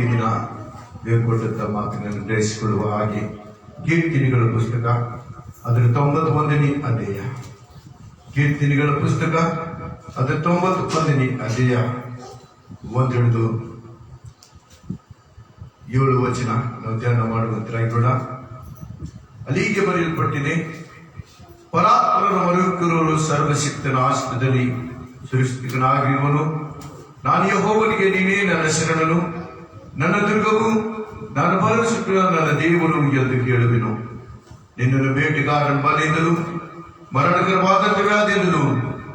ಈ ದಿನ ದೇವರು ಕೊಟ್ಟಂತ ಮಾತಿನಲ್ಲಿ ಗ್ರಹಿಸಿಕೊಳ್ಳುವ ಹಾಗೆ ಕೀರ್ತನೆಗಳ ಪುಸ್ತಕ ಅದರ 91ನೇ ಅಧ್ಯಾಯ. ಕೀರ್ತನೆಗಳ ಪುಸ್ತಕ ಅದರ 91ನೇ ಅಧ್ಯಾಯ 1-7 ನಾವು ಧ್ಯಾನ ಮಾಡುವಂತರಾಗೋಣ. ಅಲ್ಲಿಗೆ ಬರೆಯಲ್ಪಟ್ಟಿದೆ, ಪರಾತ್ಪರರ ಮರುಕುರರು ಸರ್ವಶಕ್ತನ ಆಶ್ರಯದಲ್ಲಿ ಸುರಕ್ಷಿತನಾಗಿರುವನು. ನಾನು ಯೆಹೋವನಿಗೆ, ನೀನೇ ನನ್ನ ಶರಣನು, ನನ್ನ ದುರ್ಗವು, ನಾನು ಭರವಸೆಯ ನನ್ನ ದೇವರು ಎಂದು ಹೇಳುವೆನು. ನಿನ್ನನ್ನು ಬೇಟೆಗಾರನ ಬಲೆಯಿಂದಲೂ ಮರಣಕರವಾದ ವ್ಯಾಧಿಯಿಂದಲೂ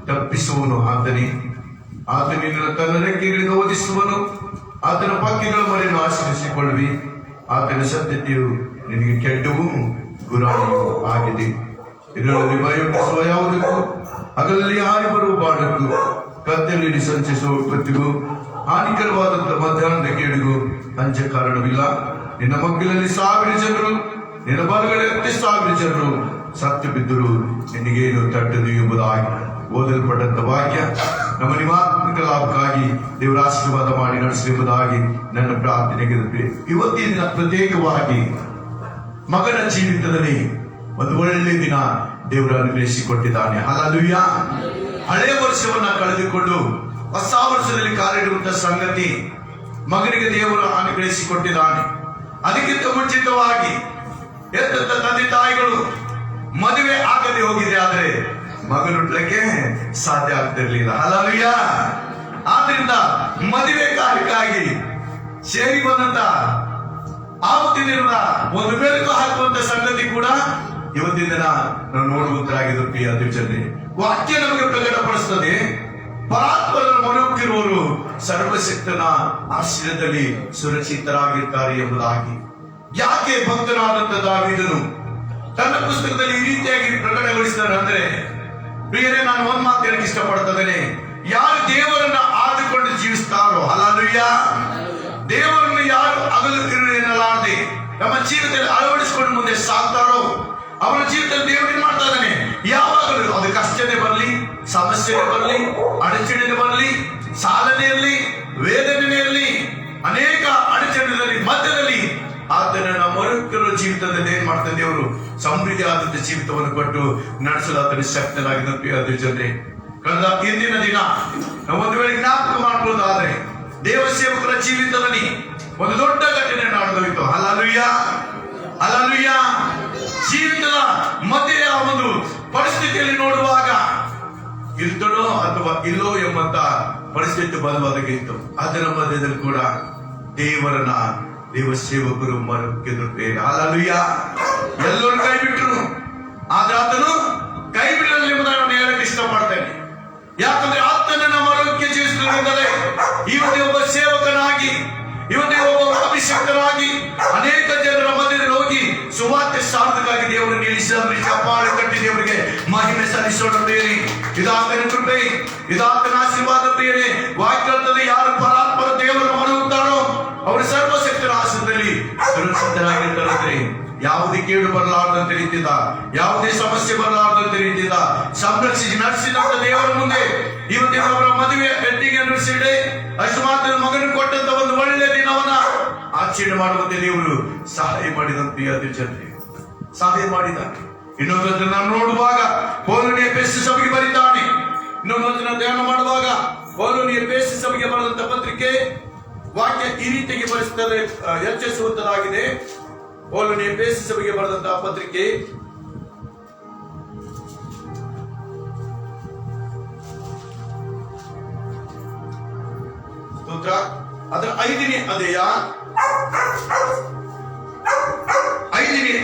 ತಪ್ಪಿಸುವನು. ಆತನು ನಿನ್ನನ್ನು ತನ್ನ ರೆಕ್ಕೆಗಳಿಂದ ಓದಿಸುವನು. ಆತನ ಪಕ್ಕೆಗಳ ಮರೆಯನ್ನು ಆಶ್ರಯಿಸಿಕೊಳ್ಳುವಿ. ಆತನ ಸತ್ಯತೆಯು ನಿನಗೆ ಕೆಟ್ಟವು ಗುರಾಣಿಯೂ ಆಗಿದೆ. ಇದರಲ್ಲಿ ಭಯಪಡಿಸುವ ಯಾವುದಕ್ಕೂ, ಹಗಲಲ್ಲಿ ಹಾರಿ ಬರುವ ಬಾಣಕ್ಕೂ, ಕತ್ತಲೆಯಲ್ಲಿ ಸಂಚರಿಸುವ ವಿಪತ್ತಿಗೂ, ಹಾನಿಕರವಾದಂತಹ ಮಧ್ಯಾಹ್ನದ ಕೇಳಿಗೂ ಅಂಚ ಕಾರಣವಿಲ್ಲ. ನಿನ್ನ ಮಗ್ಗಲಲ್ಲಿ 1000 ಜನರು, ನಿನ್ನ ಬಲಗಳಲ್ಲಿ 10,000 ಜನರು ಸತ್ತು ಬಿದ್ದರು, ನಿನಗೇನು ತಟ್ಟದು ಎಂಬುದಾಗಿ ಓದಲ್ಪಟ್ಟಂತ ವಾಕ್ಯ ನಮ್ಮ ನಿಮಾತ್ಮಿಕ ಲಾಭಕ್ಕಾಗಿ ದೇವರ ಆಶೀರ್ವಾದ ಮಾಡಿ ನಡೆಸಲೆಂಬುದಾಗಿ ನನ್ನ ಪ್ರಾರ್ಥನೆಗೆ. ಇವತ್ತಿನ ದಿನ ಪ್ರತ್ಯೇಕವಾಗಿ ಮಗನ ಜೀವಿತದಲ್ಲಿ ಒಂದು ಒಳ್ಳೆಯ ದಿನ ದೇವರು ಅನುಗ್ರಹಿಸಿಕೊಟ್ಟಿದ್ದಾನೆ. ಹಲ್ಲೆಲೂಯಾ. ಹಳೆಯ ವರ್ಷವನ್ನ ಕಳೆದುಕೊಂಡು ಹೊಸ ವರ್ಷದಲ್ಲಿ ಕಾಲಿಡುವಂತ ಸಂಗತಿ ಮಗನಿಗೆ ದೇವರು ಅನುಗ್ರಹಿಸಿಕೊಟ್ಟಿದ್ದಾನೆ. ಅದಕ್ಕಿಂತ ಮುಂಚಿತವಾಗಿ ಎತ್ತ ತಂದೆ ತಾಯಿಗಳು ಮದುವೆ ಆಗದೆ ಹೋಗಿದೆ, ಆದರೆ ಮಗನುಟ್ಲಕ್ಕೆ ಸಾಧ್ಯ ಆಗ್ತಿರ್ಲಿಲ್ಲ. ಹಲ್ಲೆಲೂಯಾ. ಆದ್ರಿಂದ ಮದುವೆ ಕಾರ್ಯಕ್ಕಾಗಿ ಸೇರಿ ಬಂದಂತ ಆವತ್ತಿನ ಒಂದು ಬೆಳಕು ಹಾಕುವಂತ ಸಂಗತಿ ಕೂಡ ಇವತ್ತಿನ ದಿನ ನಾವು ನೋಡುವಂತರಾಗಿದ್ದು. ಪ್ರಿಯ ದೇವಜನರೇ, ವಾಕ್ಯ ನಮಗೆ ಪ್ರಕಟಪಡಿಸುತ್ತದೆ, ಪರಾತ್ಪರರ ಮರುಕಿರುವವರು ಸರ್ವಶಕ್ತನ ಆಶ್ರಯದಲ್ಲಿ ಸುರಕ್ಷಿತರಾಗಿರ್ತಾರೆ ಎಂಬುದಾಗಿ. ಯಾಕೆ ಭಕ್ತನಾದಂತ ದಾವೀದನು ತನ್ನ ಪುಸ್ತಕದಲ್ಲಿ ಈ ರೀತಿಯಾಗಿ ಪ್ರಕಟಗೊಳಿಸಿದ್ದಾರೆ ಅಂದ್ರೆ, ಪ್ರಿಯರೇ, ನಾನು ಒಂದ್ ಮಾತು ಹೇಳಕ್ಕೆ ಇಷ್ಟಪಡ್ತೇನೆ. ಯಾರು ದೇವರನ್ನ ಆದುಕೊಂಡು ಜೀವಿಸ್ತಾರೋ, ಹಲ್ಲೆಲೂಯಾ, ದೇವರನ್ನು ಯಾರು ಅಗಲುತ್ತಿರಲಾರದೆ ನಮ್ಮ ಜೀವಿತದಲ್ಲಿ ಅಳವಡಿಸಿಕೊಂಡು ಮುಂದೆ ಸಾಗ್ತಾರೋ, ಅವರ ಜೀವಿತದಲ್ಲಿ ದೇವರು ಏನ್ ಮಾಡ್ತಾ ಇದ್ದಾನೆ, ಯಾವಾಗಲೂ ಅದು ಕಷ್ಟನೇ ಬರಲಿ, ಸಮಸ್ಯೆ ಬರಲಿ, ಅಡಚಣೆ ಬರಲಿ, ಸಾಲನೆ ಇರಲಿ, ವೇದನೆ ಇರಲಿ, ಅನೇಕ ಅಡಚಣೆಗಳಲ್ಲಿ ಮಧ್ಯದಲ್ಲಿ ಆತನ ಮರುಕರ ಜೀವಿತದಲ್ಲಿ ಏನ್ ಮಾಡ್ತಾನೆ, ದೇವರು ಸಮೃದ್ಧಿ ಆದಂತ ಜೀವಿತವನ್ನು ಕೊಟ್ಟು ನಡೆಸಲು ಆತನ ಶಕ್ತನಾಗಿದ್ದ. ಪ್ರಿಯ ದೇವಜನರೇ, ಕಳೆದ ಇಂದಿನ ದಿನ ನಾವು ಒಂದು ವೇಳೆ ಜ್ಞಾಪಕ ಮಾಡಬಹುದಾದ್ರೆ, ದೇವ ಸೇವಕರ ಜೀವಿತದಲ್ಲಿ ಒಂದು ದೊಡ್ಡ ಘಟನೆ ನಡೆದೋಯ್ತು. Hallelujah, hallelujah. ಜೀವಿತದ ಮಧ್ಯೆ ಒಂದು ಪರಿಸ್ಥಿತಿಯಲ್ಲಿ ನೋಡುವಾಗ ಇರ್ತನೋ ಅಥವಾ ಇಲ್ಲೋ ಎಂಬಂತ ಪರಿಸ್ಥಿತಿ ಬದಲಾಗಿತ್ತು. ಅದರ ಮಧ್ಯದಲ್ಲಿ ಕೂಡ ದೇವ ಸೇವಕರು ಮರಕ್ಕಿದ್ರು. ಹಲ್ಲೆಲೂಯಾ. ಎಲ್ಲರೂ ಕೈ ಬಿಟ್ಟರು, ಆದ್ರೆ ಆತನು ಕೈ ಬಿಡಲಿಲ್ಲ ಎಂಬುದನ್ನು ನಾನು ಹೇಳಕ್ಕೆ ಇಷ್ಟಪಡ್ತೇನೆ. ಯಾಕಂದ್ರೆ ಆತನನ್ನ ಮರಕ್ಕೆ ಜೀವಿಸಿದರೆ ಇವತ್ತೇ ಒಬ್ಬ ಸೇವಕನಾಗಿ, ಇವತ್ತೇ ಒಬ್ಬ ಅಭಿಷಕ್ತನಾಗಿ ಅನೇಕ ಜನರ ಮಧ್ಯದಲ್ಲಿ ಹೋಗಿ ಸುವಾರ್ತೆ ಸಾಧಕವಾಗಿ ದೇವರು ನಿಲ್ಲಿಸಿದ್ರೆ ಚಪ್ಪಾಳೆ ಕಟ್ಟಿ ದೇವರಿಗೆ ಮಹಿಮೆ ಸಲ್ಲಿಸೋಣ. ಪ್ರಿಯರೇ, ಇದಾತನ ಕೃಪೆ, ಇದಾತನ ಆಶೀರ್ವಾದ. ಪ್ರಿಯರೇ, ವಾಕ್ಯ ಹೇಳ್ತದೆ, ಯಾರು ಪರಾತ್ಪರ ದೇವರನ್ನು ಮರೆಯುತ್ತಾರೋ ಅವರು ಸರ್ವಶಕ್ತನ ಆಶ್ರಯದಲ್ಲಿ ಸುರಕ್ಷಿತರಾಗಿರ್ತಾರೆ. ಯಾವುದೇ ಕೇಡು ಬರಲಾರದಂತೆ ರೀತಿಯಿಂದ, ಯಾವುದೇ ಸಮಸ್ಯೆ ಬರಲಾರದಂತೆ ರೀತಿಯಿಂದ ಸಂರಕ್ಷಿಸಿ ನಡೆಸಿದಂತ ದೇವರ ಮುಂದೆ ಇವತ್ತಿನ ಅವರ ಮದುವೆ ಗಟ್ಟಿಗೆ ನಡೆಸಿದೆ. ಅಷ್ಟು ಮಾತ್ರ ಮಗನ ಕೊಟ್ಟಂತ ಒಂದು ಒಳ್ಳೆಯ ದಿನವನ್ನ ಆಚರಣೆ ಮಾಡುವಂತೆ ದೇವರು ಸಹಾಯ ಮಾಡಿದಂತೆ ಜನರಿಗೆ ಸಹಾಯ ಮಾಡಿದ್ದಾನೆ. ಇನ್ನೊಂದು ನಾವು ನೋಡುವಾಗ ಪೌಲನು ಎಫೆಸ ಸಭೆಗೆ ಬರೀತಾನೆ. ಇನ್ನೊಂದು ಧ್ಯಾನ ಮಾಡುವಾಗ ಪೌಲನು ಎಫೆಸ ಸಭೆಗೆ ಬರೆದಂತ ಪತ್ರಿಕೆ ವಾಕ್ಯ ಈ ರೀತಿಯಾಗಿ ಬರೆಸುತ್ತದೆ, ಎಚ್ಚರಿಸುವಂತದಾಗಿದೆ. ಪೌಲನು ಎಫೆಸ ಸಭೆಗೆ ಬರೆದಂತಹ ಪತ್ರಿಕೆ ಅದರ 5ನೇ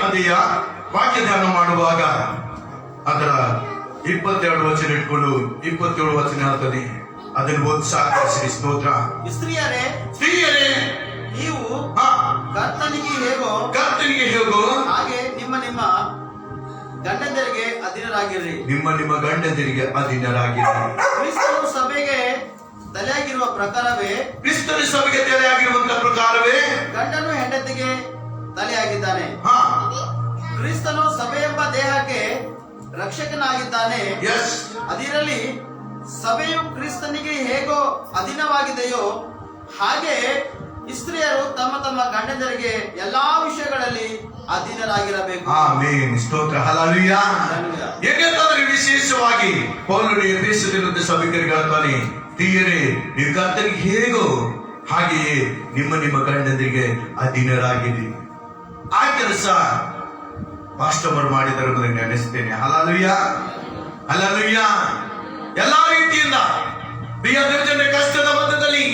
ಅಧ್ಯಾಯ ವಾಕ್ಯ ಧ್ಯಾನ ಮಾಡುವಾಗ ಅದರ 22 ವಚನ ಇಟ್ಕೊಂಡು 27 ವಚನ ಹೇಳ್ತದೆ. ಅದನ್ನು ಓದಿಸಿ ಸ್ತೋತ್ರ. ಸ್ತ್ರೀಯರೇ, ನೀವು ಕರ್ತನಿಗೆ ಹೇಗೋ ಹಾಗೆ ನಿಮ್ಮ ಗಂಡಂದರಿಗೆ ಅಧೀನರಾಗಿರ್ರಿ. ನಿಮ್ಮ ಗಂಡಂದರಿಗೆ ಅಧೀನರಾಗಿರ್ರಿ. ಕ್ರಿಸ್ತನು ಸಭೆಗೆ ತಲೆಯಾಗಿರುವ ಪ್ರಕಾರವೇ, ಕ್ರಿಸ್ತನ ಸಭೆಗೆ ತಲೆಯಾಗಿರುವಂತಹ ಪ್ರಕಾರವೇ ಗಂಡನು ಹೆಂಡತಿಗೆ ತಲೆಯಾಗಿದ್ದಾನೆ. ಕ್ರಿಸ್ತನು ಸಭೆ ಎಂಬ ದೇಹಕ್ಕೆ ರಕ್ಷಕನಾಗಿದ್ದಾನೆ. ಅದಿರಲಿ, ಸಭೆಯು ಕ್ರಿಸ್ತನಿಗೆ ಹೇಗೋ ಅಧೀನವಾಗಿದೆಯೋ ಹಾಗೆ ಸ್ತ್ರೀಯರು ತಮ್ಮ ತಮ್ಮ ಗಂಡಂದರಿಗೆ ಎಲ್ಲಾ ವಿಷಯಗಳಲ್ಲಿ ಅಧೀನರಾಗಿರಬೇಕು. ಆಮೆನ್. ಸ್ತೋತ್ರ. ಹಲ್ಲೆಲೂಯ. ಹೇಗೆಂದರೆ ವಿಶೇಷವಾಗಿ ಪೌಲನು ಎಫೆಸದಲ್ಲಿದ್ದ ಸಭೆಗಳಿಗೆ ಹೇಳ್ತಾನೆ, ಸ್ತ್ರೀಯರೇ ನೀವು ಕರ್ತನಿಗೆ ಹೇಗೋ ಹಾಗೆಯೇ ನಿಮ್ಮ ನಿಮ್ಮ ಗಂಡಂದರಿಗೆ ಅಧೀನರಾಗಿರಿ. ಆ ಕೆಲಸ ಪಾಸ್ಟರ್ ಮಾಡಿದರು ಎಂದು ನೆನೆಸ್ತೇನೆ. ಹಲ್ಲೆಲೂಯ. ಹಲ್ಲೆಲೂಯ. ಎಲ್ಲಾ ರೀತಿಯಿಂದ ಪ್ರಿಯ ದೇವಜನರ ಕಷ್ಟದ ಮಧ್ಯದಲ್ಲಿ,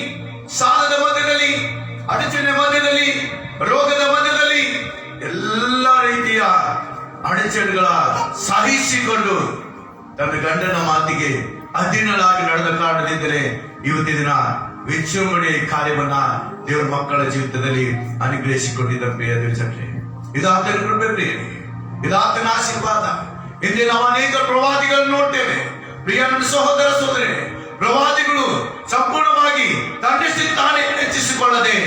ಸಾಲದ ಮಧ್ಯದಲ್ಲಿ, ಅಡಚಣೆ ಮಧ್ಯದಲ್ಲಿ, ರೋಗದ ಮಧ್ಯದಲ್ಲಿ ಎಲ್ಲ ರೀತಿಯ ಅಡಚಣೆಗಳ ಸಹಿಸಿಕೊಂಡು ತನ್ನ ಗಂಡನ ಮಾತಿಗೆ ಅಧೀನರಾಗಿ ನಡೆದ ಕಾರಣದಿಂದಲೇ ಇವತ್ತಿನ ದಿನ ವಿಜೃಂಭಣೆ ಕಾರ್ಯವನ್ನ ದೇವರ ಮಕ್ಕಳ ಜೀವಿತದಲ್ಲಿ ಅನುಗ್ರಹಿಸಿಕೊಂಡಿದ್ದ ಪ್ರಿಯ ದೇವಜನರೇ, ಇದಾತನ ಕೃಪೆ ಪ್ರಿಯರೇ, ಇದಾತನ ಆಶೀರ್ವಾದ. ಹಿಂದೆ ನಾವು ಅನೇಕ ಪ್ರವಾದಿಗಳನ್ನು ನೋಡ್ತೇವೆ. ಪ್ರಿಯ ನನ್ನ ಸಹೋದರ ಸಹೋದರೇ, ಪ್ರವಾದಿಗಳು ಸಂಪೂರ್ಣವಾಗಿ ತನ್ನಷ್ಟೇ ತಾನೇ ಹೆಚ್ಚಿಸಿಕೊಳ್ಳದೆ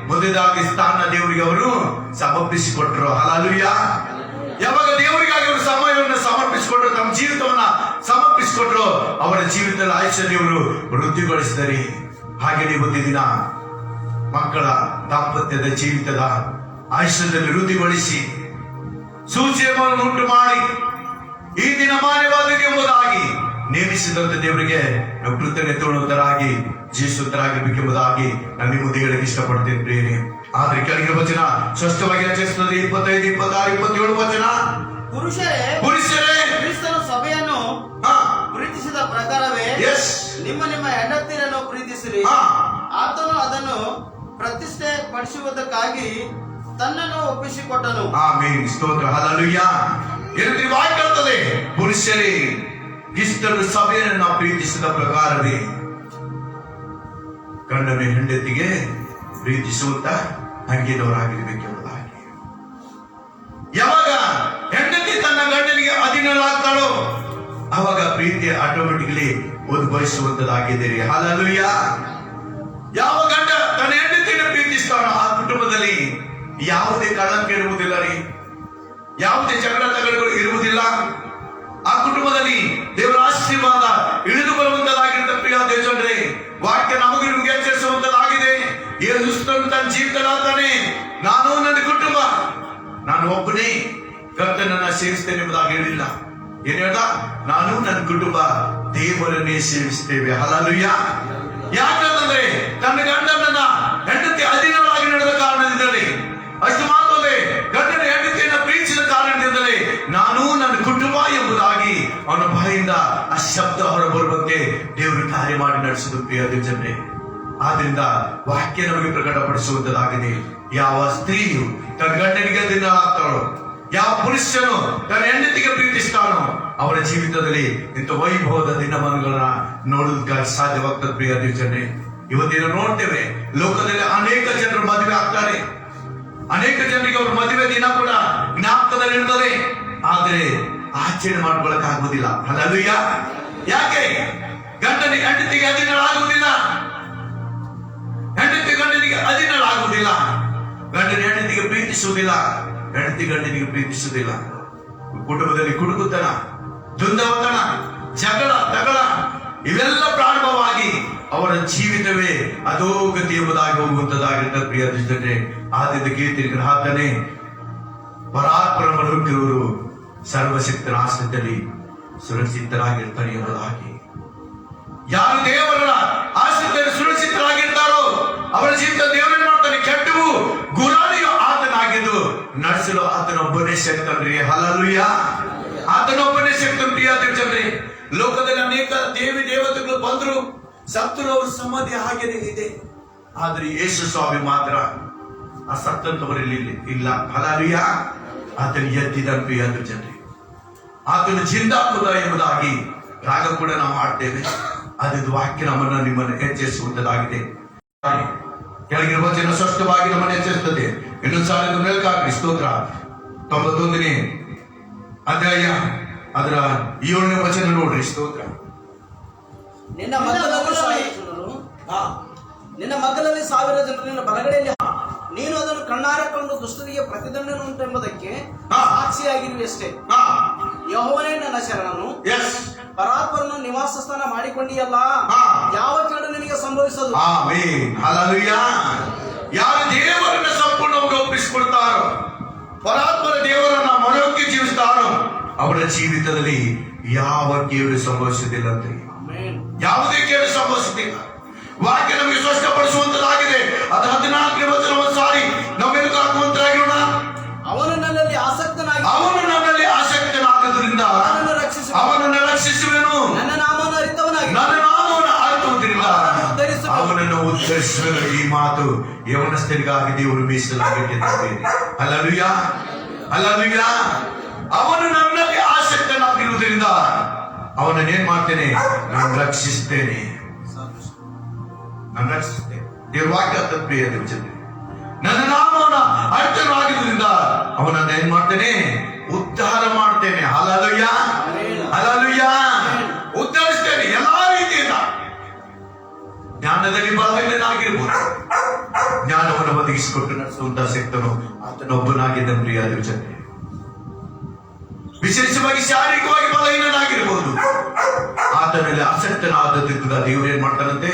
ಮೊದಲಾಗಿ ಸ್ಥಾನ ದೇವರಿಗೆ ಅವರು ಸಮರ್ಪಿಸಿಕೊಟ್ರು. ಹಲ್ಲೆಲೂಯ. ಯಾವಾಗ ದೇವರಿಗಾಗಿ ಅವರು ಸಮಯವನ್ನು ಸಮರ್ಪಿಸಿಕೊಟ್ರು, ತಮ್ಮ ಜೀವಿತವನ್ನ ಸಮರ್ಪಿಸಿಕೊಟ್ರು, ಅವರ ಜೀವಿತದ ಆಯುಷ್ಯ ದೇವರು ವೃದ್ಧಿಗೊಳಿಸಿದರೆ. ಹಾಗೆ ಇವತ್ತಿನ ದಿನ ಮಕ್ಕಳ ದಾಂಪತ್ಯದ ಜೀವಿತದ ಆಯುಷ್ಯದಲ್ಲಿ ವೃದ್ಧಿಗೊಳಿಸಿ ಸೂಚನೆಯನ್ನು ಉಂಟು ಮಾಡಿ ಈ ದಿನ ಮಾನ್ಯವಾದದ್ದು ಎಂಬುದಾಗಿ ನೇಮಿಸಿದಂತ ದೇವರಿಗೆ ನಾವು ಕೃತಜ್ಞತೆಯುಳ್ಳವರಾಗಿ ಜೀವಿಸುತ್ತರಾಗಿರ್ಬೇಕೆಂಬುದಾಗಿ ನಾನು ನಿಮ್ಮ ಮುಂದೆ ಹೇಳಕ್ಕೆ ಇಷ್ಟಪಡ್ತೇನೆ ಪ್ರಿಯರೇ. ಆದ್ರೆ ಕೆಳಗಿನ ವಚನ ಸ್ಪಷ್ಟವಾಗಿ ಎಚ್ಚರಿಸುತ್ತದೆ. 25, 26, 27 ವಚನ. ಪುರುಷರೇ ಕ್ರಿಸ್ತನು ಸಭೆಯನ್ನು ಪ್ರೀತಿಸಿದ ಪ್ರಕಾರವೇ ನಿಮ್ಮ ನಿಮ್ಮ ಹೆಂಡತಿಯರನ್ನು ಪ್ರೀತಿಸಿರಿ. ಆತನು ಅದನ್ನು ಪ್ರತಿಷ್ಠೆ ಪಡಿಸುವುದಕ್ಕಾಗಿ ತನ್ನನ್ನು ಒಪ್ಪಿಸಿಕೊಟ್ಟನು. ಆಮೆನ್. ಸ್ತೋತ್ರ. ಹಲ್ಲೆಲೂಯ. ಎಂದು ವಾಕ್ಯ ಹೇಳ್ತದೆ, ಪುರುಷರೇ ಕ್ರಿಸ್ತನು ಸಭೆಯನ್ನು ಪ್ರೀತಿಸಿದ ಪ್ರಕಾರವೇ ಗಂಡನ ಹೆಂಡತಿಗೆ ಪ್ರೀತಿಸುವಂತ ಹಂಗಿನವರಾಗಿರ್ಬೇಕೆಂಬುದಾಗಿ. ಯಾವಾಗ ಹೆಂಡತಿ ತನ್ನ ಗಂಡನಿಗೆ ಅಧೀನರಾಗ್ತಾಳೋ ಅವಾಗ ಪ್ರೀತಿ ಆಟೋಮೆಟಿಕಲಿ ಉದ್ಭವಿಸುವಂತದ್ದಾಗಿದೆ. ಹಲ್ಲೆಲೂಯ. ಯಾವ ಗಂಡ ತನ್ನ ಹೆಂಡತಿಯನ್ನು ಪ್ರೀತಿಸ್ತಾನೋ ಆ ಕುಟುಂಬದಲ್ಲಿ ಯಾವುದೇ ಕಳಂಕ ಇರುವುದಿಲ್ಲ ರೀ, ಯಾವುದೇ ಜಗಳ ತಗಡುಗಳು ಇರುವುದಿಲ್ಲ. ಆ ಕುಟುಂಬದಲ್ಲಿ ದೇವರ ಆಶೀರ್ವಾದ ಇಳಿದು ಬರುವಂತದ್ದಾಗಿರುತ್ತೆ. ಪ್ರಿಯ ದೇವಜನರೇ, ವಾಕ್ಯ ನಮಗೆ ನಿಮಗೆ ಎಚ್ಚರಿಸುವಂತದ್ದಾಗಿದೆ. ಯೇಸುಕ್ರಿಸ್ತನು ತನ್ನ ಜೀವಿತದಾತಾನೆ, ನಾನು ನನ್ನ ಕುಟುಂಬ, ನಾನು ಒಬ್ಬನೇ ಕರ್ತನನ್ನ ಸೇವಿಸ್ತೇನೆ ಎಂಬುದಾಗಿ ಹೇಳಿಲ್ಲ. ಏನ್ ಹೇಳ್ದ? ನಾನು ನನ್ನ ಕುಟುಂಬ ದೇವರನ್ನೇ ಸೇವಿಸ್ತೇವೆ. ಹಲ್ಲೆಲೂಯ. ಯಾಕಂದ್ರೆ ತನ್ನ ಗಂಡನನ್ನ ಹೆಂಡತಿ ಅಧೀನವಾಗಿ ನಡೆದ ಕಾರಣದಿಂದಲೇ, ಅಷ್ಟು ಮಾತ್ರವೇ ಗಂಡನ ಹೆಂಡತಿಯನ್ನ ಪ್ರೀತಿಸಿದ ಕಾರಣದಿಂದಲೇ ನಾನು ನನ್ನ ಕುಟುಂಬ ಎಂಬುದಾಗಿ ಅವನ ಬಾಯಿಂದ ಆ ಶಬ್ದ ಹೊರಬರುವಂತೆ ದೇವರು ಕಾರ್ಯ ಮಾಡಿ ನಡೆಸಿದ ಪ್ರಿಯ ದೇವಜನರೇ. ಆದ್ರಿಂದ ವಾಕ್ಯ ನಮಗೆ ಪ್ರಕಟಪಡಿಸುವಂತದ್ದಾಗಿದೆ. ಯಾವ ಸ್ತ್ರೀಯು ತನ್ನ ಗಂಡನಿಗೆ ಅಧೀನರಾಗ್ತಾಳೋ, ಯಾವ ಪುರುಷನು ತನ್ನ ಹೆಂಡತಿಗೆ ಪ್ರೀತಿಸ್ತಾನೋ ಅವರ ಜೀವಿತದಲ್ಲಿ ಇಂಥ ವೈಭವದ ದಿನಮಾನಗಳನ್ನ ನೋಡೋದಕ್ಕಾಗಿ ಸಾಧ್ಯವಾಗ್ತದೆ. ಪ್ರಿಯ ದೇವಜನರೇ, ಇವತ್ತಿನ ನೋಡ್ತೇವೆ ಲೋಕದಲ್ಲಿ ಅನೇಕ ಜನರು ಮದುವೆ ಆಗ್ತಾರೆ. ಅನೇಕ ಜನರಿಗೆ ಅವ್ರ ಮದುವೆ ದಿನ ಕೂಡ ಜ್ಞಾಪಕದಲ್ಲಿ ಇರ್ತದೆ, ಆದ್ರೆ ಆಚರಣೆ ಮಾಡ್ಕೊಳಕ್ ಆಗುವುದಿಲ್ಲ. ಹಲ್ಲೆಲೂಯ. ಯಾಕೆ? ಗಂಡನಿಗೆ ಹೆಂಡತಿಗೆ ಅಧೀನರಾಗುವುದಿಲ್ಲ, ಹೆಂಡತಿ ಗಂಡನಿಗೆ ಅಧೀನರಾಗುವುದಿಲ್ಲ, ಗಂಡನ ಹೆಂಡತಿಗೆ ಪ್ರೀತಿಸುವುದಿಲ್ಲ, ಹೆಂಡತಿ ಗಂಡನಿಗೆ ಪ್ರೀತಿಸುವುದಿಲ್ಲ. ಕುಟುಂಬದಲ್ಲಿ ಕುಡುಕುತನ, ದುಂದವತನ, ಜಗಳ ತಗಳ ಇವೆಲ್ಲ ಪ್ರಾರಂಭವಾಗಿ ಅವರ ಜೀವಿತವೇ ಅಧೋಗತಿ ಎಂಬುದಾಗಿ ಹೋಗುವಂತದ್ದಾಗಿರ್ತಾರೆ. ಪ್ರಿಯ ದೇವಜನರೇ, ಆದ್ಯದ ಕೀರ್ತಿಗೆ ಹಾಕನೆ ಪರಾಕ್ರಮರು ಸರ್ವಶಕ್ತನ ಆಶ್ರಯದಲ್ಲಿ ಸುರಕ್ಷಿತರಾಗಿರ್ತಾರೆ ಎಂಬುದಾಗಿ. ಯಾರು ದೇವರ ಆಶ್ರಯದಲ್ಲಿ ಸುರಕ್ಷಿತರಾಗಿರ್ತಾರೋ ಅವರ ಜೀವಿತ ದೇವರೇ ಮಾಡ್ತಾನೆ. ಕೆಟ್ಟವು ಗುರಾಣಿಯು ಆತನಾಗಿದ್ದು ನಡೆಸಲು ಆತನೊಬ್ಬನೇ ಶಕ್ತನ್ರಿ. ಹಲ್ಲೆಲೂಯ. ಆತನೊಬ್ಬನೇ ಶಕ್ತನ್. ಪ್ರಿಯ ದೇವಜನರೇ, ಲೋಕದಲ್ಲಿ ಅನೇಕ ದೇವಿ ದೇವತೆಗಳು ಬಂದ್ರು ಸತ್ತರು, ಅವ್ರ ಸಮಾಧಿ ಹಾಗೇನೆ ಇದೆ. ಆದ್ರೆ ಯೇಸು ಸ್ವಾಮಿ ಮಾತ್ರ ಆ ಸತ್ತಂತವರಲ್ಲಿ ಇಲ್ಲ. ಹಲ್ಲೆಲೂಯ. ಆತನ ಎದ್ದಿದ ಪ್ರಿಯ ದೇವಜನರೇ, ಆತನ ಜಿಂದಾಪುದ ಎಂಬುದಾಗಿ ರಾಗ ಕೂಡ ನಾವು ಹಾಡ್ತೇವೆ. ಅದು ವಾಕ್ಯ ನಮ್ಮನ್ನ ನಿಮ್ಮನ್ನು ಎಚ್ಚರಿಸುವಂತದ್ದಾಗಿದೆ. ಕೆಳಗಿನ ವಚನ ಸ್ಪಷ್ಟವಾಗಿ ನಮ್ಮನ್ನು ಎಚ್ಚರಿಸುತ್ತದೆ. ಇನ್ನೊಂದು ಸಾಲ ಮೇಲ್ಕಾಗ್ರಿ. ಸ್ತೋತ್ರ. 91ನೇ ಅಧ್ಯಾಯ ಅದರ 7ನೇ ವಚನ ನೋಡ್ರಿ. ಸ್ತೋತ್ರ. ನಿನ್ನ ಮಗ್ಗಲಲ್ಲಿ 1000 ಜನರು ನಿನ್ನ ಬಲಗಡೆಯಲ್ಲಿ, ನೀನು ಅದನ್ನು ಕಣ್ಣಾರೆ ಕಂಡು ದುಷ್ಟರಿಗೆ ಪ್ರತಿದಂಡನೆ ಉಂಟೆಂಬುದಕ್ಕೆ ಸಾಕ್ಷಿಯಾಗಿರುವಷ್ಟೇ. ಯೆಹೋವನೇ ನನ್ನ ಶರಣನು, ಪರಾತ್ಪರನು ನಿವಾಸ ಸ್ಥಾನ ಮಾಡಿಕೊಂಡಿಯಲ್ಲ, ಯಾವ ಕೇಡು ನಿನಗೆ ಸಂಭವಿಸದು. ಆಮೆನ್. ಹಲ್ಲೆಲೂಯ. ಯಾರು ದೇವರ ಪರಾತ್ಪರ ದೇವರನ್ನ ಮನೋಕ್ಕೆ ಜೀವಿಸ್ತಾನೋ ಅವರ ಜೀವಿತದಲ್ಲಿ ಯಾವ ಕೇಡು ಸಂಭವಿಸುವುದಿಲ್ಲಂತೆ. ಯಾವುದೇ ಕೇಡು ಸಂಭವಿಸುತ್ತಿಲ್ಲ. ವಾಕ್ಯ ನಮಗೆ ಸ್ಪಷ್ಟಪಡಿಸುವಂತದ್ದಾಗಿದೆ. ಅದು 14ನೇ ವಚನ ಒಂದು ಸಾರಿ ನಾವೆಲ್ಲರೂ ಹಾಕುವಂತರಾಗಿರೋಣ. ಅವನು ನನ್ನಲ್ಲಿ ಆಸಕ್ತನಾಗಿ ಅವನು ನನ್ನಲ್ಲಿ ಆಸಕ್ತನಾಗುವುದರಿಂದ ಅವನನ್ನು ರಕ್ಷಿಸುವೆನು. ನನ್ನ ನಾಮವನ್ನು ಅರಿತವನಾಗಿ ನನ್ನ ನಾಮವನ್ನು ಅರಿತುವುದರಿಂದ ಅವನನ್ನು ಉದ್ಧರಿಸುವೆನು. ಈ ಮಾತು ಯವನಸ್ಥರಿಗಾಗಿ ದೇವರು ಮೀಸಲಾಗಿಟ್ಟಿದ್ದೇನೆ. Hallelujah, hallelujah. ಅವನು ನನ್ನಲ್ಲಿ ಆಸಕ್ತನಾಗಿರುವುದರಿಂದ ಅವನನ್ನು ಏನ್ ಮಾಡ್ತೇನೆ? ನಾನು ರಕ್ಷಿಸ್ತೇನೆ, ನಾನು ರಕ್ಷಿಸ್ತೇನೆ. ದೇವ್ರ ವಾಕ್ಯ ಪ್ರಿಯ ದೇವಚಂದ್ರ, ನನ್ನ ನಾಮವನ್ನು ಅರ್ಥವಾಗಿರುವುದರಿಂದ ಅವನನ್ನು ಏನ್ ಮಾಡ್ತೇನೆ? ಉದ್ಧಾರ ಮಾಡ್ತೇನೆ. Hallelujah, hallelujah. ಉದ್ಧರಿಸ್ತೇನೆ ಎಲ್ಲಾ ರೀತಿಯಿಂದ. ಜ್ಞಾನದಲ್ಲಿ ಬಲಹೀನನಾಗಿರ್ಬೋದು, ಜ್ಞಾನವನ್ನು ಒದಗಿಸಿಕೊಟ್ಟು ನಡೆಸುವಂತಹ ಶಕ್ತನು ಆತನೊಬ್ಬನಾಗಿದ್ದ ಪ್ರಿಯ ದೇವಚಂದ್ರ. ವಿಶೇಷವಾಗಿ ಶಾರೀರಿಕವಾಗಿ ಬಲಹೀನನಾಗಿರ್ಬೋದು, ಆತನಲ್ಲಿ ಆಸಕ್ತನಾದದ್ರಿಂದ ದೇವರು ಏನ್ ಮಾಡ್ತಾರಂತೆ?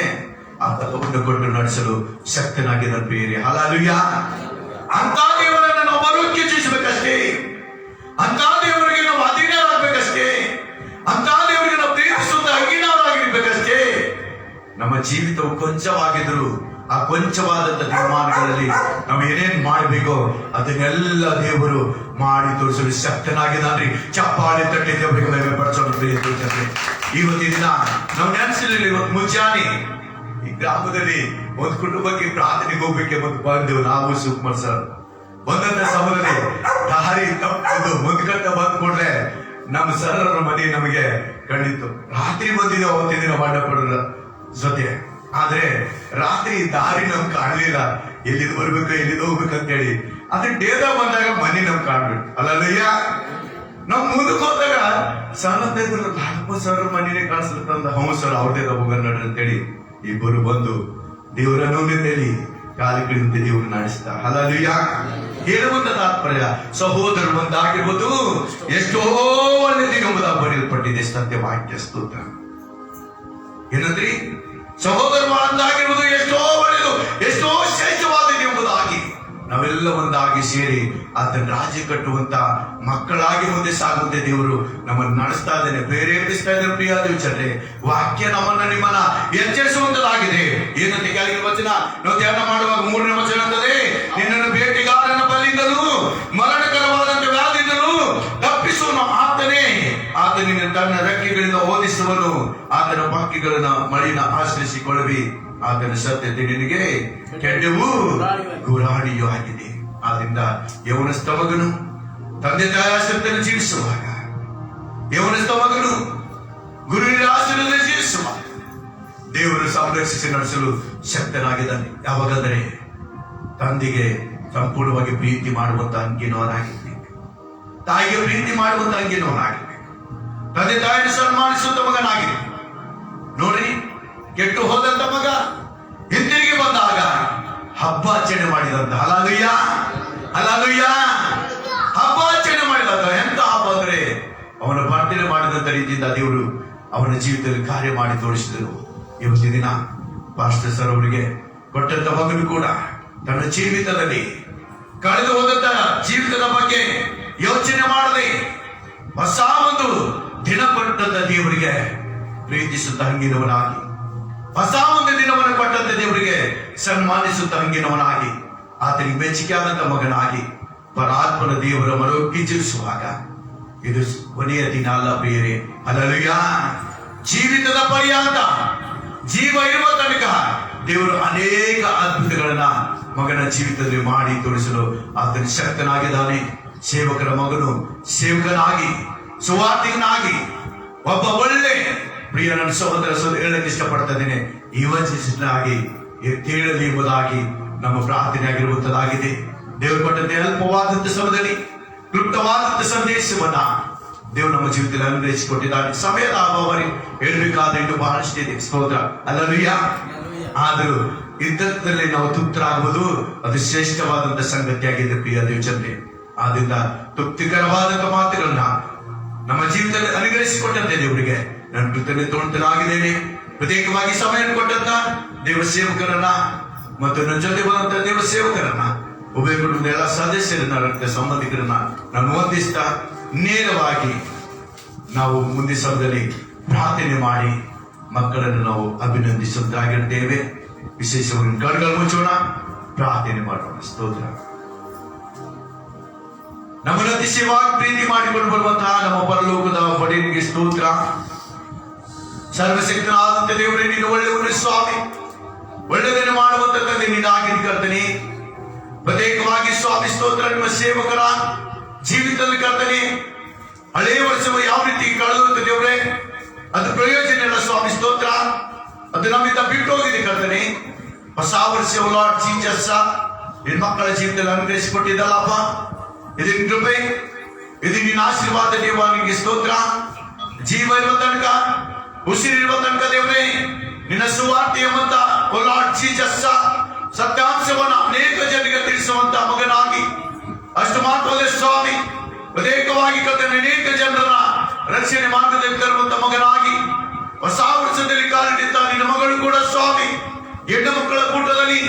ಆತನವನ್ನು ಕೊಟ್ಟು ನಡೆಸಲು ಶಕ್ತನಾಗಿದ್ದ ಬೇರೆ. ಹಲ್ಲೆಲೂಯಾ. ಅಂತ ದೇವರನ್ನು ನಾವು ಮರುಕೆಚಿಸಬೇಕಷ್ಟೇ. ಅಂತ ದೇವರಿಗೆ ನಾವು ಅಧೀನರಾಗಬೇಕಷ್ಟೇ. ಅಂತ ದೇವರಿಗೆ ನಾವು ಪ್ರೀತಿಸುವಂತ ಅಂಗೀನಾರಾಗಿರ್ಬೇಕಷ್ಟೇ. ನಮ್ಮ ಜೀವಿತವು ಕೊಂಚವಾಗಿದ್ರು ಆ ಕೊಂಚವಾದಂತ ತೀರ್ಮಾನಗಳಲ್ಲಿ ನಾವು ಏನೇನ್ ಮಾಡಬೇಕೋ ಅದನ್ನೆಲ್ಲ ದೇವರು ಮಾಡಿ ತೋರಿಸಲು ಶಕ್ತನಾಗಿದ್ದಾನ್ರಿ. ಚಪ್ಪಾಳೆ ತಟ್ಟಿ ದೇವರಿಗೆ ಪಡಿಸೋಣ. ಇವತ್ತಿನ ದಿನ ನಾವು ನೆನೆಸಲಿಲ್ಲ. ಇವತ್ತು ಮುಂಜಾನೆ ಈ ಗ್ರಾಮದಲ್ಲಿ ಒಂದು ಕುಟುಂಬಕ್ಕೆ ಪ್ರಾರ್ಥನೆಗೆ ಹೋಗ್ಬೇಕೆ ಮತ್ತು ಬಂದೆವು ನಾವು ಶಿವಕುಮಾರ್ ಸರ್. ಬಂದಂತ ಸಮಯದಲ್ಲಿ ದಾರಿ ತಪ್ಪಿದ್ದು ಮುಂದ್ಕಂತ ಬಂದ್ ಕೂಡ್ರೆ ನಮ್ಮ ಸರ್ ಮನೆ ನಮಗೆ ಕಂಡಿತ್ತು. ರಾತ್ರಿ ಬಂದಿದ್ದೇವೆ ಅವತ್ತಿನ ದಿನ ಮಂಡಪದ ಜೊತೆ. ಆದ್ರೆ ರಾತ್ರಿ ದಾರಿ ನಮ್ಗೆ ಕಾಣಲಿಲ್ಲ. ಎಲ್ಲಿದ್ ಬರ್ಬೇಕು ಎಲ್ಲಿದ್ ಹೋಗ್ಬೇಕಂತೇಳಿ. ಆದ್ರೆ ಡೇದ ಬಂದಾಗ ಮನೆ ನಮ್ಗೆ ಕಾಣ್ಬಿಟ್ಟು. ಅಲ್ಲಯ್ಯ, ನಮ್ ಮುಂದಕ್ಕೆ ಹೋದಾಗ ಸರ್ ಅಂತ ಇದ್ರು. ನಾಲ್ಕು ಸರ್ ಮನೇನೆ ಕಾಣಿಸ್ಲತ್ತಂದ. ಹೌದು ಸರ್ ಅವ್ರದೇ ಹೋಗೋಣ ನಡ್ರಿ ಅಂತೇಳಿ ಇಬ್ಬರು ಬಂದು ದೇವರನ್ನು ನಿಂತೇಳಿ ಕಾಲಿಗಳಿಂದ ದೇವರು ನಡೆಸಿದ. ಹಲ್ಲೆಲೂಯಾ. ಹೇಳುವಂತ ತಾತ್ಪರ್ಯ ಸಹೋದರರು ಒಂದಾಗಿರ್ಬೋದು, ಎಷ್ಟೋ ಒಳ್ಳೆ ದಿನಂಬುದಾಗಿ ಬರೆಯಲ್ಪಟ್ಟಿದೆ ಸತ್ಯ ವಾಕ್ಯ. ಸ್ತೋತ್ರ. ಏನಂದ್ರಿ? ಸಹೋದರರು ಒಂದಾಗಿರ್ಬೋದು, ಎಷ್ಟೋ ಒಳ್ಳೆಯದು, ಎಷ್ಟೋ ಶ್ರೇಷ್ಠವಾದದ್ದು ಎಂಬುದಾಗಿ ನಾವೆಲ್ಲ ಒಂದಾಗಿ ಸೇರಿ ಅದನ್ನ ರಾಜ್ಯ ಕಟ್ಟುವಂತ ಮಕ್ಕಳಾಗಿ ಮುಂದೆ ಸಾಗುವಂತೆ ದೇವರು ನಮ್ಮನ್ನು ನಡೆಸ್ತಾ ಇದ್ದೇನೆ, ಪ್ರೇರೇಪಿಸ್ತಾ ಇದ್ದೇನೆ. ಪ್ರಿಯ ದೇವಚಂದ್ರೆ, ವಾಕ್ಯ ನಮ್ಮನ್ನ ನಿಮ್ಮನ್ನ ಎಚ್ಚರಿಸುವಂತದಾಗಿದೆ. ಏನಂತ ಕೆಳಗಿನ ವಚನ ನಾವು ಧ್ಯಾನ ಮಾಡುವಾಗ 3ನೇ ವಚನ ಅಂತದೆ, ನಿನ್ನನ್ನು ಬೇಟೆಗಾರನ ಬಲಿಯಿಂದಲೂ ಮರಣಕರವಾದಂತ ವ್ಯಾಧಿಯಿಂದಲೂ ತಪ್ಪಿಸುವನು ಆತನೇ. ಆತ ನಿನ್ನ ತನ್ನ ರೆಕ್ಕೆಗಳಿಂದ ಓದಿಸುವನು. ಆತನ ಪಕ್ಕಿಗಳನ್ನ ಮಳಿನ ಆಶ್ರಯಿಸಿಕೊಳ್ಳುವಿ. ಆತನ ಸತ್ಯತೆ ನಿನಗೆ ಕೆಡ್ಡವು ಗುರಾಣಿಯೂ ಆಗಿದೆ. ಆದ್ರಿಂದ ಯೌವನಸ್ಥ ಮಗನು ತಂದೆ ತಾಯಿ ಆಶ್ರಯದಲ್ಲಿ ಜೀವಿಸುವಾಗ, ಯೌವನಸ್ಥ ಮಗನು ಗುರುವಿನ ಆಶ್ರಯದಲ್ಲಿ ಜೀವಿಸುವಾಗ ದೇವರು ಸಂರಕ್ಷಿಸಿ ನಡೆಸಲು ಶಕ್ತನಾಗಿದ್ದಾನೆ. ಯಾವಾಗಂದರೆ ತಂದೆಗೆ ಸಂಪೂರ್ಣವಾಗಿ ಪ್ರೀತಿ ಮಾಡುವಂತ ಅಂಗಿನವನಾಗಿರ್ಬೇಕು, ತಾಯಿಗೆ ಪ್ರೀತಿ ಮಾಡುವಂತ ಅಂಗಿನವನಾಗಿರ್ಬೇಕು, ತಂದೆ ತಾಯಿಯನ್ನು ಸನ್ಮಾನಿಸುವಂತ ಮಗನಾಗಿರ್ಬೇಕು. ನೋಡ್ರಿ, ಕೆಟ್ಟು ಹೋದಂತ ಮಗ ಹಿಂದಿರುಗಿ ಬಂದಾಗ ಹಬ್ಬ ಆಚರಣೆ ಮಾಡಿದಂತ. Hallelujah, hallelujah. ಹಬ್ಬ ಆಚರಣೆ ಮಾಡಿದಂತ. ಎಂತ ಹಬ್ಬ ಅಂದ್ರೆ ಅವನ ಪ್ರಾರ್ಥನೆ ಮಾಡಿದಂತ ರೀತಿಯಿಂದ ದೇವರು ಅವನ ಜೀವಿತದಲ್ಲಿ ಕಾರ್ಯ ಮಾಡಿ ತೋರಿಸಿದರು. ಇವತ್ತಿನ ದಿನ ಪಾಸ್ಟರ್ ಸರ್ ಅವರಿಗೆ ಕೊಟ್ಟಂತ ಮಗನು ಕೂಡ ತನ್ನ ಜೀವಿತದಲ್ಲಿ ಕಳೆದು ಹೋದಂತ ಜೀವಿತದ ಬಗ್ಗೆ ಯೋಚನೆ ಮಾಡದೆ ಹೊಸ ಒಂದು ದಿನ ಕೊಟ್ಟಂತ ದೇವರಿಗೆ ಪ್ರೀತಿಸುತ್ತ ಹಂಗಿನವನಾಗಿ, ಹೊಸ ಒಂದು ದಿನವನ್ನು ಕೊಟ್ಟಂತ ದೇವರಿಗೆ ಸನ್ಮಾನಿಸುತ್ತ ಹಂಗಿನವನಾಗಿ, ಆತನಿಗೆ ಮೆಚ್ಚುಗೆ ಆದಂತ ಮಗನಾಗಿ ಪರಾತ್ಮನ ದೇವರ ಮನೋಕ್ಕೆ ಜೀವಿಸುವಾಗ ಇದು ಕೊನೆಯ ದಿನ ಅಲ್ಲ ಬೇರೆ. ಹಲ್ಲೆಲೂಯಾ. ಜೀವಿತದ ಪರ್ಯಾಂತ, ಜೀವ ಇರುವ ತನಕ ದೇವರು ಅನೇಕ ಅದ್ಭುತಗಳನ್ನ ಮಗನ ಜೀವಿತದಲ್ಲಿ ಮಾಡಿ ತೋರಿಸಲು ಆತನ ಶಕ್ತನಾಗಿದ್ದಾನೆ. ಸೇವಕರ ಮಗನು ಸೇವಕನಾಗಿ, ಸುವಾರ್ತಿಕನಾಗಿ, ಒಬ್ಬ ಒಳ್ಳೆ ಪ್ರಿಯ ನನ್ನ ಸಹೋದರ ಹೇಳಕ್ಕೆ ಇಷ್ಟಪಡ್ತಾ ಇದ್ದೇನೆ, ಯುವಜನಾಗಿ ಎದ್ದೇಳಲಿ ಎಂಬುದಾಗಿ ನಮ್ಮ ಪ್ರಾರ್ಥನೆ ಆಗಿರುವಂತದ್ದಾಗಿದೆ. ದೇವರು ಕೊಟ್ಟಂತೆ ಅಲ್ಪವಾದಂತ ಸಮಯದಲ್ಲಿ ಕ್ಲುಪ್ತವಾದಂತ ಸಂದೇಶವನ್ನ ದೇವರು ನಮ್ಮ ಜೀವಿತದಲ್ಲಿ ಅನುಗ್ರಹಿಸಿಕೊಟ್ಟಿದ್ದಾನೆ. ಸಮಯದ ಅಭಾವರಿ ಹೇಳ್ಬೇಕಾದ್ರೆ ಇನ್ನು ಬಹಳಷ್ಟಿದೆ. ಸ್ತೋತ್ರ. ಹಲ್ಲೆಲೂಯಾ. ಆದರೂ ಇದ್ದದಲ್ಲಿ ನಾವು ತೃಪ್ತರಾಗುವುದು ಅದು ಶ್ರೇಷ್ಠವಾದಂತ ಸಂಗತಿಯಾಗಿದೆ ಪ್ರಿಯ ದೇವಚಂದ್ರೆ. ಆದ್ರಿಂದ ತೃಪ್ತಿಕರವಾದಂತ ಮಾತುಗಳನ್ನ ನಮ್ಮ ಜೀವಿತದಲ್ಲಿ ಅನುಗ್ರಹಿಸಿಕೊಟ್ಟಂತೆ ದೇವರಿಗೆ ನಾನು ಕೃತಜ್ಞನಾಗಿದ್ದೇನೆ. ಪ್ರತ್ಯೇಕವಾಗಿ ಸಮಯ ಕೊಟ್ಟಂತ ದೇವ ಸೇವಕರನ್ನ ಮತ್ತು ನನ್ನ ಜೊತೆ ಬಂದಂತ ದೇವ ಸೇವಕರನ್ನ ಉಭಯ ಕುಟುಂಬದ ಎಲ್ಲ ಸದಸ್ಯರನ್ನ ರಕ್ತ ಸಂಬಂಧಿಕರನ್ನ ನಾನು ವಂದಿಸ್ತಾ ನೇರವಾಗಿ ನಾವು ಮುಂದಿನ ಸಮಯದಲ್ಲಿ ಪ್ರಾರ್ಥನೆ ಮಾಡಿ ಮಕ್ಕಳನ್ನು ನಾವು ಅಭಿನಂದಿಸುವುದಾಗಿರ್ತೇವೆ. ವಿಶೇಷವಾಗಿ ಕಣ್ಗಳು ಮುಚ್ಚೋಣ, ಪ್ರಾರ್ಥನೆ ಮಾಡೋಣ. ಸ್ತೋತ್ರ. ನಮ್ಮನ್ನು ಅತಿಶಯವಾಗಿ ಪ್ರೀತಿ ಮಾಡಿಕೊಂಡು ಬರುವಂತಹ ನಮ್ಮ ಪರಲೋಕದ ಒಡೆಯನಿಗೆ ಸ್ತೋತ್ರ. ಸರ್ವಶಕ್ತನಾದಂತ ದೇವರೇ, ನೀನು ಒಳ್ಳೆಯವನು ಸ್ವಾಮಿ, ಒಳ್ಳೆಯದನ್ನು ಮಾಡುವಂತ ತಂದೆ ನೀನಾಗಿನ ಕರ್ತನೆ. ಪ್ರತ್ಯೇಕವಾಗಿ ಸ್ವಾಮಿ ಸ್ತೋತ್ರ. ನಿಮ್ಮ ಸೇವಕರ ಜೀವಿತದಲ್ಲಿ ಕರ್ತನೆ ಹಳೆಯ ವರ್ಷವು ಯಾವ ರೀತಿ ಕಳೆದಂತ ದೇವರೇ, ಅದು ಪ್ರಯೋಜನ ಇಲ್ಲ ಸ್ವಾಮಿ ಸ್ತೋತ್ರ. ಅದು ನಮ್ಮಿಂದ ಬಿಟ್ಟು ಹೋಗಿದೆ ಕರ್ತನೆ. ಹೊಸ ವರ್ಷ ಲಾರ್ಡ್ ಜೀಸಸ್ ನಿನ್ನ ಮಕ್ಕಳ ಜೀವಿತದಲ್ಲಿ ಅನುಗ್ರಹಿಸಿಕೊಟ್ಟಿದ್ದಲ್ಲಪ್ಪ. ಇದು ನಿನ್ನ ಕೃಪೆ, ಇದು ನಿನ್ನ ಆಶೀರ್ವಾದ ದೇವ. ನಿನಗೆ ಸ್ತೋತ್ರ. ಜೀವ ಇರುವ ತನಕ, ಉಸಿರಿರುವ ತನಕ ದೇವರೇ ನಿನ್ನ ಸುವಾರ್ತೆ ಎಂಬಂತ ಲಾರ್ಡ್ ಜೀಸಸ್ ಸತ್ಯಾಂಶವನ್ನು ಅನೇಕ ಜನರಿಗೆ ತಿಳಿಸುವಂತ ಮಗನಾಗಿ, ಅಷ್ಟು ಮಾತ್ರವಲ್ಲೇ ಸ್ವಾಮಿ ಪ್ರತ್ಯೇಕವಾಗಿ ಕರ್ತನೆ ಅನೇಕ ಜನರನ್ನ ರಕ್ಷಣೆ ಮಾರ್ಗದಲ್ಲಿ ತರುವಂತ ಮಗನಾಗಿ, ಹೊಸ ವರ್ಷದಲ್ಲಿ ಕಾಲಿಟ್ಟಿದ್ದ ನಿನ್ನ ಮಗಳು ಕೂಡ ಸ್ವಾಮಿ ಹೆಣ್ಣು ಮಕ್ಕಳ ಕೂಟದಲ್ಲಿ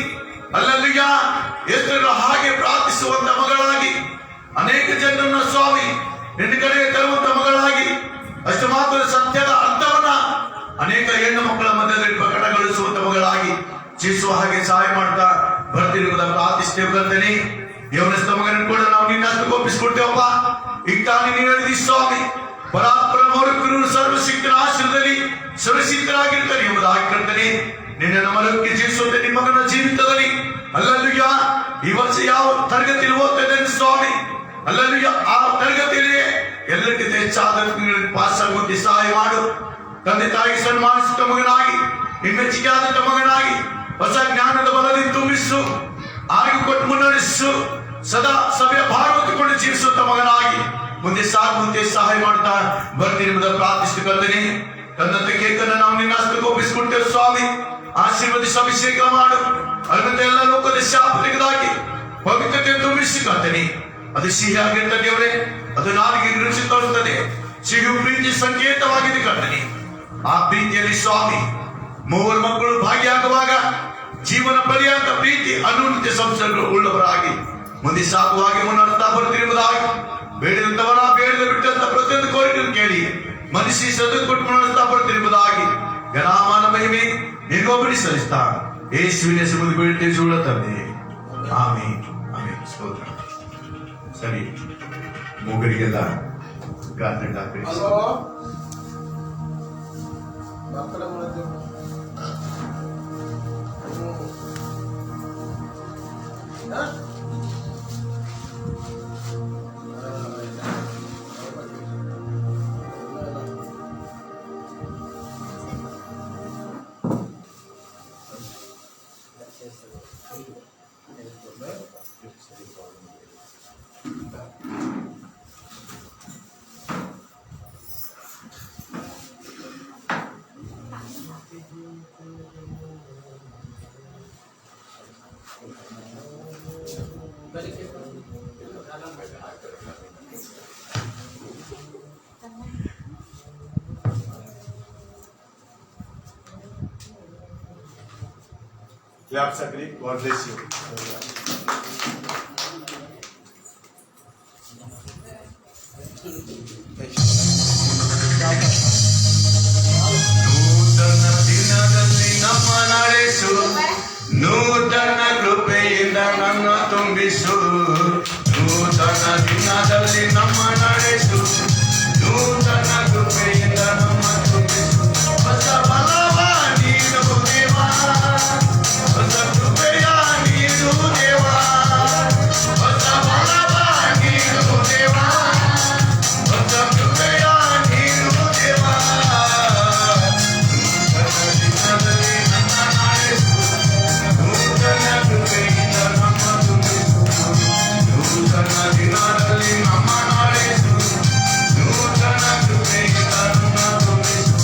ಅಲ್ಲಲ್ಲಿಯ ಎಷ್ಟರ ಹಾಗೆ ಪ್ರಾರ್ಥಿಸುವಂತ ಮಗಳಾಗಿ, ಅನೇಕ ಜನರನ್ನ ಸ್ವಾಮಿ ನಿನ್ನ ಕಡೆಗೆ ತರುವಂತ ಮಗಳಾಗಿ, ಅಷ್ಟು ಮಾತ್ರ ಸತ್ಯದ ಅರ್ಥವನ್ನ ಅನೇಕ ಹೆಣ್ಣು ಮಕ್ಕಳ ಮಧ್ಯದಲ್ಲಿ ಪ್ರಕಟಗೊಳಿಸುವಂತ ಮಗಳಾಗಿ ಜೀವಿಸುವ ಹಾಗೆ ಸಹಾಯ ಮಾಡ್ತಾ ಬರ್ತಿರುವುದ ಪ್ರಾರ್ಥಿಸ್ತೇವೆ ಕರ್ತನೆ. ಯವನಸ್ಥ ಮಗನನ್ನು ಕೂಡ ನಾವು ನಿನ್ನ ಒಪ್ಪಿಸಿಕೊಡ್ತೇವಪ್ಪ. ಈಗ ನೀನು ಹೇಳಿದಿ ಸ್ವಾಮಿ, ಪರಾಪರಮರು ಸರ್ವಶಕ್ತನ ಆಶ್ರಯದಲ್ಲಿ ಸುರಕ್ಷಿತರಾಗಿರ್ತಾರೆ ಎಂಬುದಾಗಿ ಕರ್ತನೆ. ನಿನ್ನ ನಮ್ಮಕ್ಕೆ ಜೀವಿಸುವಂತೆ ನಿಮ್ಮ ಮಗನ ಜೀವಿತದಲ್ಲಿ ಅಲ್ಲಲ್ಲಿಯ ಈ ವರ್ಷ ಯಾವ ತರಗತಿಯಲ್ಲಿ ಓದ್ತಾ ಇದ್ದೇನೆ ಸ್ವಾಮಿ, ಅಲ್ಲಲ್ಲಿಯ ಆ ತರಗತಿಯಲ್ಲಿ ಎಲ್ಲರಿಗಿಂತ ಹೆಚ್ಚಾದ ಪಾಸ್ ಆಗುವಂತೆ ಸಹಾಯ ಮಾಡು. ತಂದೆ ತಾಯಿ ಸನ್ಮಾನಿಸಿದ ಮಗನಾಗಿ, ನಿಮ್ಮೆಚ್ಚಿಗೆ ಆದಂತ ಮಗನಾಗಿ ಹೊಸ ಜ್ಞಾನದ ಬಲದಿಂದ ತುಂಬಿಸು, ಆರೋಗ್ಯ ಕೊಟ್ಟು ಮುನ್ನಡೆಸು. ಸದಾ ಸಭೆಯ ಭಾರ ಹೊತ್ತುಕೊಂಡು ಜೀವಿಸುತ್ತ ಮಗನಾಗಿ ಮುಂದೆ ಸಾಗುವಂತೆ ಸಹಾಯ ಮಾಡ್ತಾ ಬರ್ತೀನಿ ಎಂಬುದನ್ನು ಪ್ರಾರ್ಥಿಸಿಕೊಳ್ತೇನೆ. ತನ್ನಂತೆ ಕೇಕನ್ನು ನಾವು ನಿನ್ನ ಹಸ್ತಕ್ಕೆ ಒಪ್ಪಿಸಿಕೊಡ್ತೇವೆ ಸ್ವಾಮಿ. ಆಶೀರ್ವದಿಸಿ ಅಭಿಷೇಕ ಮಾಡು. ಅಲ್ಲಂತೆ ಎಲ್ಲ ಲೋಕದ ಶಾಪ ತೆಗೆದಾಕಿ ಪವಿತ್ರತೆ ತುಂಬಿಸಿಕೊಳ್ತೇನೆ. ಅದು ಸಿಹಿಯಾಗಿರ್ತ ದೇವರೇ, ಅದು ನಾಲಿಗೆ ರುಚಿ ತೋರುತ್ತದೆ. ಸಿಹಿ ಪ್ರೀತಿ ಸಂಕೇತವಾಗಿದೆ ಕರ್ತನೆ. ಆ ಪ್ರೀತಿಯಲ್ಲಿ ಸ್ವಾಮಿ ಮೂವರು ಮಕ್ಕಳು ಭಾಗಿಯಾಗುವಾಗ ಜೀವನ ಪರ್ಯಂತ ಪ್ರೀತಿ ಅನುನ್ನತ ಸಂಸ್ಥೆಗಳು ಉಳ್ಳವರಾಗಿ ಮುಂದೆ ಸಾಗುವಾಗಿ ಮುನ್ನಡೆಸ್ತಾ ಬರ್ತಿರುವುದಾಗಿ, ಬೇಡದಂತವರ ಬೇಡದ ಬಿಟ್ಟಂತ ಪ್ರತಿಯೊಂದು ಕೋರಿಕೆಯನ್ನು ಕೇಳಿ ಮನಸ್ಸಿ ಸದು ಕೊಟ್ಟು ಮುನ್ನಡೆಸ್ತಾ ಬರ್ತಿರುವುದಾಗಿ ಘನಾಮಾನ ಮಹಿಮೆ ನಿಗೋಬಡಿ ಸಲ್ಲಿಸ್ತಾ ಯೇಸುವಿನ ಹೆಸರಿನಲ್ಲಿ ಬೇಡ್ತೇವೆ ಜೀವ ತಂದೆ. Amen amen. ಸ್ತೋತ್ರ. ಸರಿ, ಮೂಗರಿಗೆಲ್ಲ ಗಾತ್ರ ಹಾಕಿ. Clap, Sakri. God bless you. ನೂತನ ದಿನದಲ್ಲಿ ನಮ್ಮ ನಡೆಸು, ನೂತನ ಕೃಪೆಯಿಂದ ನನ್ನ ತುಂಬಿಸು. ನೂತನ ದಿನದಲ್ಲಿ ನಮ್ಮ ನಡೆಸು, ನೂತನ ಕೃಪೆಯಿಂದ ನಮ್ಮ ತುಂಬಿಸು. ಹೊಸ ಬಲವ ನೀಡು ದೇವಾ, ಹೊಸ ಕೃಪೆಯ ನೀಡು ದೇವಾ, ಹೊಸ ಬಲವ ನೀಡು ದೇವಾ, ಹೊಸ ಕೃಪೆಯ ನೀಡು ದೇವಾ. ನೂತನ ದಿನದಲ್ಲಿ ನನ್ನ ನಡೆಸು, ನೂತನ ಕೃಪೆಯಿಂದ ನಮ್ಮ ತುಂಬಿಸು. ನೂತನ ದಿನದಲ್ಲಿ ನಮ್ಮ ನಡೆಸು, ನೂತನ ಕೃಪೆಯಿಂದ ನಮ್ಮ ತುಂಬಿಸು.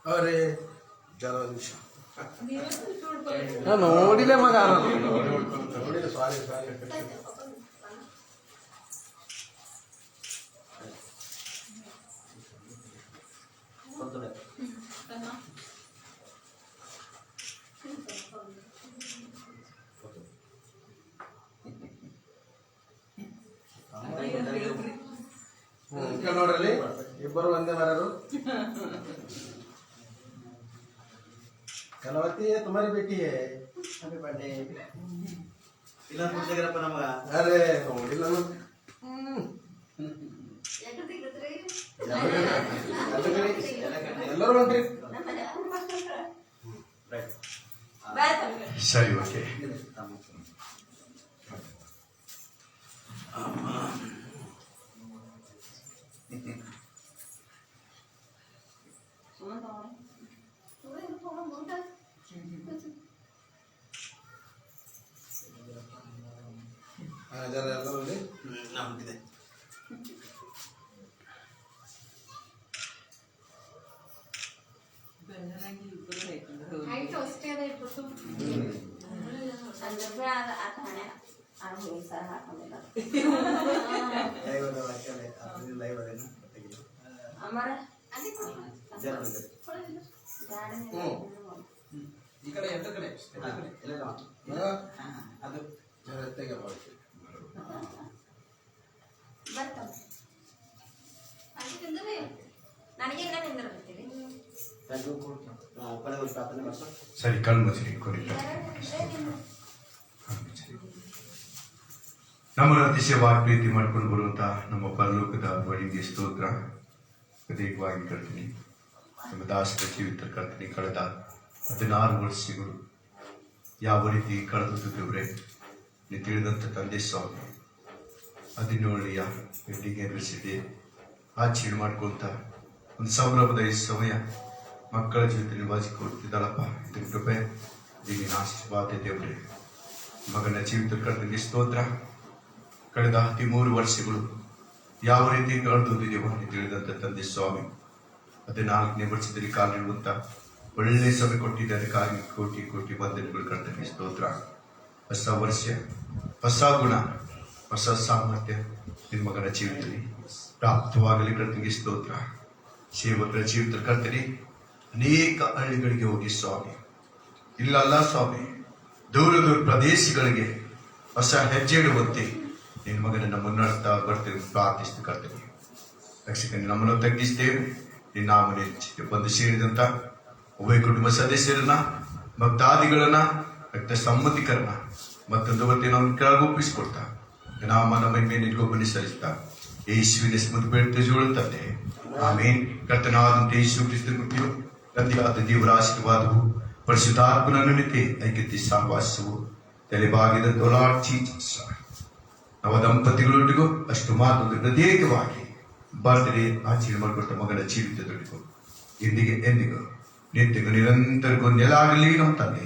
अरे जरा निमिಷ ನೋಡಿಲೆ ಮಗ ನೋಡ್ರಲ್ಲಿ ಇಬ್ಬರು ಒಂದೇ ಮರರು कलावती है तुम्हारी बेटी है हैप्पी बर्थडे ಇಲ್ಲ ಕುಡ್ಸಗರಪ್ಪ ನಮಗ अरे ನೋಡಿಲ್ಲ ಎಲ್ಲರೂ ಹೊಂಟ್ರಿ ಸರಿ ಓಕೆ ಜರ ಎಲ್ಲರೂ ನಮ್ಗಿದೆ ಈ ಕಡೆ ಎಂಟು ಕಡೆ ಅದು ಜೊತೆಗೆ ಮಾಡ್ತೀವಿ ಸರಿ ಕಣ್ಣು ಮುಚ್ಚಿರಿ ಕೊಡಿ ನಮ್ಮನ್ನು ಅತಿಶಯವಾಗಿ ಪ್ರೀತಿ ಮಾಡ್ಕೊಂಡು ಬರುವಂತ ನಮ್ಮ ಪರಲೋಕದ ಬಳಿಗೆ ಸ್ತೋತ್ರ. ಪ್ರತ್ಯೇಕವಾಗಿ ಕರ್ತೀನಿ ನಮ್ಮ ದಾಸರ ಜೀವಿತ ಕರ್ತೀನಿ. ಕಳೆದ 16 ವರ್ಷಗಳು ಯಾವ ರೀತಿ ಕಳೆದು ದೇವ್ರೆ ನೀವು ತಿಳಿದಂಥ ತಂದೆ ಸ್ವಾಮಿ 17ನೇಯ ವೆಡ್ಡಿಂಗ್ ಆನಿವರ್ಸರಿ ಆಚರಣೆ ಮಾಡ್ಕೊಂತ ಒಂದು ಸಂಭ್ರಮದ ಈ ಸಮಯ ಮಕ್ಕಳ ಜೊತೆ ನಿಭಾಯಿಸಿಕೊಡ್ತಿದ್ದಾಳಪ್ಪ. ಇದರ ಕೃಪೆ ನೀನು ಆಶೀರ್ವಾದ ದೇವ್ರೆ. ಮಗನ ಜೀವಿತ ಕರ್ತನಿಗೆ ಸ್ತೋತ್ರ. ಕಳೆದ 13 ವರ್ಷಗಳು ಯಾವ ರೀತಿ ಕಳೆದೋದಿದೆಯೋ ನೀವು ತಿಳಿದಂಥ ತಂದೆ ಸ್ವಾಮಿ 14ನೇ ವರ್ಷದಲ್ಲಿ ಕಾಲಿಡುವಂತ ಒಳ್ಳೆ ಸಮಯ ಕೊಟ್ಟಿದ್ದೆ. ಅದಕ್ಕಾಗಿ ಕೋಟಿ ಕೋಟಿ ವಂದನೆಗಳು ಕರ್ತನಿಗೆ ಸ್ತೋತ್ರ. ಹೊಸ ವರ್ಷ, ಹೊಸ ಗುಣ, ಹೊಸ ಸಾಮರ್ಥ್ಯ ನಿಮ್ಮ ಮಗನ ಜೀವಿತದಲ್ಲಿ ಪ್ರಾಪ್ತವಾಗಲಿ ಕರ್ತನಿಗೆ ಸ್ತೋತ್ರ. ಸೇವಕರ ಜೀವಿತ ಕರ್ತನೆ ಅನೇಕ ಹಳ್ಳಿಗಳಿಗೆ ಹೋಗಿ ಸ್ವಾಮಿ, ಇಲ್ಲಲ್ಲ ಸ್ವಾಮಿ, ದೂರ ದೂರ ಪ್ರದೇಶಗಳಿಗೆ ಹೊಸ ಹೆಜ್ಜೆ ಇಡುವಂತೆ ನಿನ್ನ ಮಗನನ್ನ ಮುನ್ನಡೆಸ್ತಾ ಬರ್ತೀವಿ ಪ್ರಾರ್ಥಿಸ್ತು ಕರ್ತನೆ. ರಕ್ಷಕನೇ, ನಮ್ಮನ್ನು ತಗ್ಗಿಸ್ತೇವೆ. ನಿನ್ನ ನಾಮನೆ ಬಂದು ಸೇರಿದಂತ ಉಭಯ ಕುಟುಂಬ ಸದಸ್ಯರನ್ನ, ಭಕ್ತಾದಿಗಳನ್ನ, ರಕ್ತ ಸಂಬಂಧಿಕರನ್ನ ಮತ್ತೊಂದು ಹೊತ್ತಿಗೆ ನಾವು ಕೆಳಗೊಪ್ಪಿಸಿಕೊಡ್ತಾ ನಾಮನ ಮಹಿಮೆ ನಿನ್ಗೊಬ್ಬನೇ ಸಲ್ಲಿಸ್ತಾ ಯೇಸುವಿನ ಸ್ಮೃತಿ ಬೇಡ್ತಾ ಜೋಳುತ್ತಂತೆ. ಆಮೇನ್. ಕರ್ತನಾದಂತೆ ಯೇಸು ಕ್ರಿಸ್ತನ ಕೃಪೆಯು, ತಂದೆಯಾದ ದೇವರ ಆಶೀರ್ವಾದವು, ಪರಿಶುದ್ಧಾತ್ಮನ ನುಡಿತೆ ಐಕ್ಯತೆ ಸಹವಾಸವು ತಲೆಬಾಗಿದ ದೊಲಾಡ್ಚಿ ನವ ದಂಪತಿಗಳೊಟ್ಟಿಗೂ ಅಷ್ಟು ಮಾತೊಂದು ಪ್ರತ್ಯೇಕವಾಗಿ ಬರ್ತ್ಡೇ ಆಚರಣೆ ಮಾಡಿಕೊಟ್ಟ ಮಗನ ಜೀವಿತದೊಟ್ಟಿಗೂ ಎಂದಿಗೆ ಎಂದಿಗೂ ನಿತ್ಯಗೂ ನಿರಂತರಕ್ಕೂ ನೆಲಾಗಲಿ ನಮ್ಮ ತಂದೆ.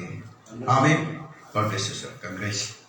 ಆಮೇಲೆ. God bless you, sir. Congratulations.